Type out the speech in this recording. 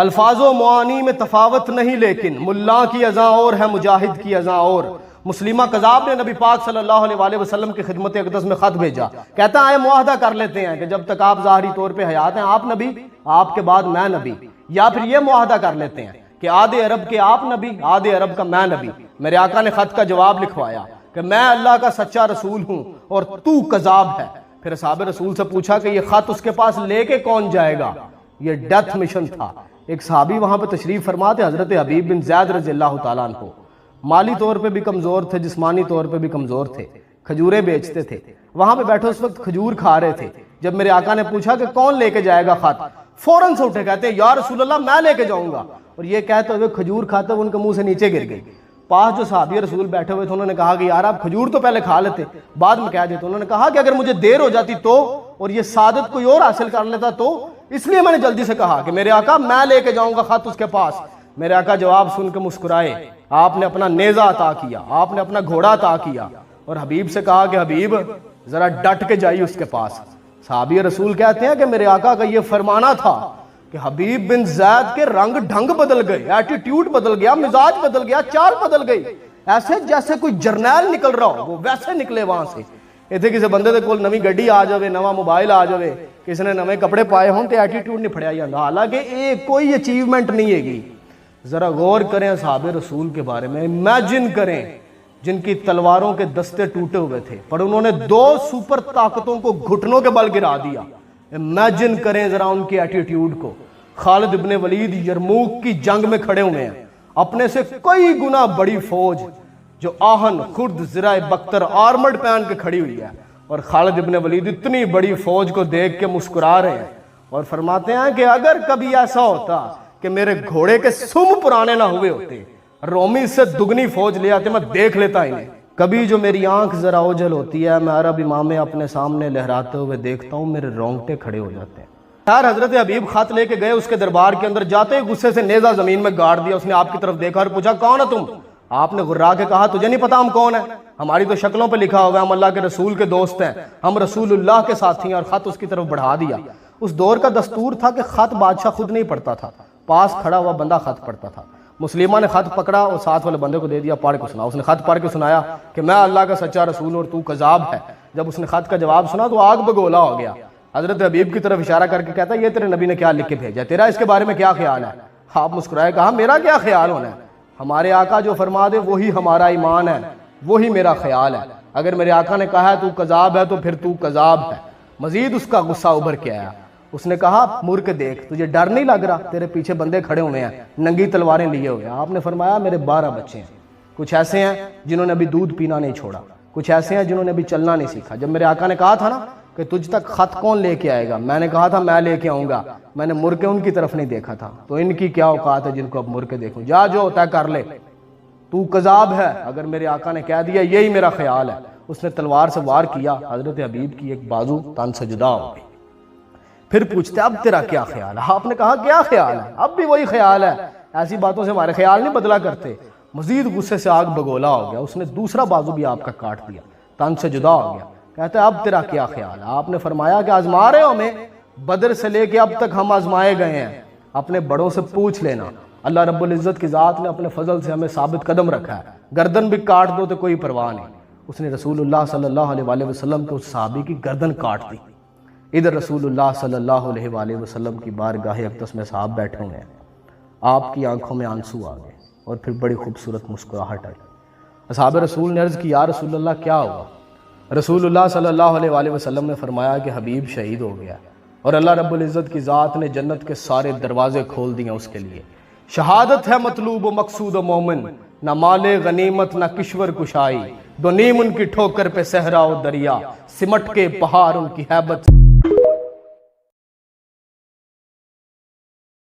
الفاظ و معانی میں تفاوت نہیں، لیکن ملا کی اذاں اور ہے، مجاہد کی اذاں اور۔ مسلمہ قذاب نے نبی پاک صلی اللہ علیہ وسلم کی خدمت اقدس میں خط بھیجا، کہتا ہے معاہدہ کر لیتے ہیں کہ جب تک آپ ظاہری طور پہ حیات ہیں آپ نبی، آپ کے بعد میں نبی، یا پھر یہ معاہدہ کر لیتے ہیں کہ آدھے عرب کے آپ نبی، آدھے عرب کا میں نبی۔ میرے آقا نے خط کا جواب لکھوایا کہ میں اللہ کا سچا رسول ہوں اور تو کذاب ہے۔ پھر اصحاب رسول سے پوچھا کہ یہ خط اس کے پاس لے کے کون جائے گا؟ یہ ڈیتھ مشن تھا۔ ایک صحابی وہاں پہ تشریف فرما تھے، حضرت حبیب بن زید رضی اللہ تعالیٰ عنہ، مالی طور پہ بھی کمزور تھے، جسمانی طور پہ بھی کمزور تھے، کھجوریں بیچتے تھے، وہاں پہ بیٹھے اس وقت کھجور کھا رہے تھے۔ جب میرے آقا نے پوچھا کہ کون لے کے جائے گا خط، فوراً سے اٹھے کہتے ہیں یا رسول اللہ میں لے کے جاؤں گا، اور یہ کہتے ہوئے کھجور کھاتے ہوئے ان کے منہ سے نیچے گر گئی۔ پاس جو صحابی رسول بیٹھے ہوئے تھے انہوں نے کہا کہ یار آپ کھجور تو پہلے کھا لیتے، بعد میں کہہ دیتے۔ انہوں نے کہا کہ اگر مجھے دیر ہو جاتی تو، اور یہ سعادت کوئی اور حاصل کر لیتا تو، اس لیے میں نے جلدی سے کہا کہ میرے آقا میں لے کے جاؤں گا خط اس کے پاس۔ میرے آقا جواب سن کے مسکرائے، آپ نے اپنا نیزہ عطا کیا، آپ نے اپنا گھوڑا عطا کیا، اور حبیب سے کہا کہ حبیب ذرا ڈٹ کے جائیے اس کے پاس۔ صحابی رسول کہتے ہیں کہ میرے آقا کا یہ فرمانا تھا کہ حبیب بن زید کے رنگ ڈھنگ بدل گئے، ایٹیٹیوڈ بدل گیا، مزاج بدل گیا، چال بدل گئی، ایسے جیسے کوئی جرنیل نکل رہا ہو، وہ ویسے نکلے وہاں سے۔ اتنے کسی بندے دے کول نوی گڈی آ جاوے، نواں موبائل آ جاوے، کسی نے نوے کپڑے پائے ہوں تے ایٹیٹیوڈ نہیں پھڑیا جاتا، حالانکہ یہ کوئی اچیومنٹ نہیں ہے گی۔ ذرا غور کریں اصحاب رسول کے بارے میں، امیجن کریں جن کی تلواروں کے دستے ٹوٹے ہوئے تھے پر انہوں نے دو سپر طاقتوں کو گھٹنوں کے بل گرا دیا۔ امیجن کریں ذرا ان کی ایٹیٹیوڈ کو۔ خالد ابن ولید یرموک کی جنگ میں کھڑے ہوئے ہیں، اپنے سے کئی گنا بڑی فوج جو آہن خرد زرہ بختر آرمڈ پہن کے کھڑی ہوئی ہے، اور خالد ابن ولید اتنی بڑی فوج کو دیکھ کے مسکرا رہے ہیں اور فرماتے ہیں کہ اگر کبھی ایسا ہوتا کہ میرے گھوڑے کے سم پرانے نہ ہوئے ہوتے، رومی سے دگنی فوج لے آتے، میں دیکھ لیتا انہیں۔ کبھی جو میری آنکھ ذرا اوجھل ہوتی ہے، میں عرب امامے اپنے سامنے لہراتے ہوئے دیکھتا ہوں، میرے رونگٹے کھڑے ہو جاتے ہیں۔ خیر حضرت حبیب خط لے کے گئے اس کے دربار کے اندر، جاتے ہی غصے سے نیزہ زمین میں گاڑ دیا۔ اس نے آپ کی طرف دیکھا اور پوچھا کون ہے تم؟ آپ نے غرا کے کہا تجھے نہیں پتا ہم کون ہیں؟ ہماری تو شکلوں پہ لکھا ہوگا ہم اللہ کے رسول کے دوست ہیں، ہم رسول اللہ کے ساتھی ہیں، اور خط اس کی طرف بڑھا دیا۔ اس دور کا دستور تھا کہ خط بادشاہ خود نہیں پڑھتا تھا، پاس کھڑا ہوا بندہ خط پڑھتا تھا۔ مسلمہ نے خط پکڑا اور ساتھ والے بندے کو دے دیا، پڑھ کے سنا۔ اس نے خط پڑھ کے سنایا کہ میں اللہ کا سچا رسول اور تو کذاب ہے۔ جب اس نے خط کا جواب سنا تو آگ بگولا ہو گیا۔ حضرت حبیب کی طرف اشارہ کر کے کہتا ہے یہ تیرے نبی نے کیا لکھ کے بھیجا، تیرا اس کے بارے میں کیا خیال ہے؟ آپ مسکرائے، کہا میرا کیا خیال ہونا ہے، ہمارے آقا جو فرما دے وہی ہمارا ایمان ہے، وہی میرا خیال ہے۔ اگر میرے آقا نے کہا ہے تو کذاب ہے تو پھر تو کذاب ہے۔ مزید اس کا غصہ ابھر کے آیا، اس نے کہا مڑ کے دیکھ، تجھے ڈر نہیں لگ رہا؟ تیرے پیچھے بندے کھڑے ہوئے ہیں، ننگی تلواریں لیے ہوئے ہیں۔ آپ نے فرمایا میرے 12 بچے ہیں، کچھ ایسے ہیں جنہوں نے ابھی دودھ پینا نہیں چھوڑا، کچھ ایسے ہیں جنہوں نے ابھی چلنا نہیں سیکھا۔ جب میرے آقا نے کہا تھا نا کہ تجھ تک خط کون لے کے آئے گا، میں نے کہا تھا میں لے کے آؤں گا، میں نے مڑ کے ان کی طرف نہیں دیکھا تھا، تو ان کی کیا اوقات ہے جن کو اب مڑ کے دیکھوں؟ جا جو ہوتا ہے کر لے، تو کذاب ہے۔ اگر میرے آقا نے کہہ دیا یہی میرا خیال ہے، اس نے تلوار سے وار کیا، حضرت حبیب کی ایک بازو تن سے جدا ہو گئی۔ پھر پوچھتے اب تیرا کیا خیال ہے؟ آپ نے کہا کیا خیال ہے؟ اب بھی وہی خیال ہے، ایسی باتوں سے ہمارے خیال نہیں بدلا کرتے۔ مزید غصے سے آگ بگولا ہو گیا، اس نے دوسرا بازو بھی آپ کا کاٹ دیا، تن سے جدا ہو گیا۔ کہتے ہیں اب تیرا کیا خیال ہے؟ آپ نے فرمایا کہ آزما رہے ہو ہمیں، بدر سے لے کے اب تک ہم آزمائے گئے ہیں، اپنے بڑوں سے پوچھ لینا۔ اللہ رب العزت کی ذات نے اپنے فضل سے ہمیں ثابت قدم رکھا ہے، گردن بھی کاٹ دو تو کوئی پرواہ نہیں۔ اس نے رسول اللہ صلی اللہ علیہ وسلم کے اس صحابی کی گردن کاٹ دی۔ ادھر رسول اللہ صلی اللہ علیہ وسلم کی بارگاہ اقدس میں صحاب بیٹھے ہوئے ہیں، آپ کی آنکھوں میں آنسو آ گئے اور پھر بڑی خوبصورت مسکراہٹ آئی۔ اصحاب رسول نے عرض کی یا رسول اللہ کیا ہوا؟ رسول اللہ صلی اللہ علیہ وسلم نے فرمایا کہ حبیب شہید ہو گیا، اور اللہ رب العزت کی ذات نے جنت کے سارے دروازے کھول دیے اس کے لیے۔ شہادت ہے مطلوب و مقصود و مومن، نہ مال غنیمت نہ کشور کشائی، دو نیم ان کی ٹھوکر پہ صحرا و دریا، سمٹ کے پہاڑ ان کی ہیبت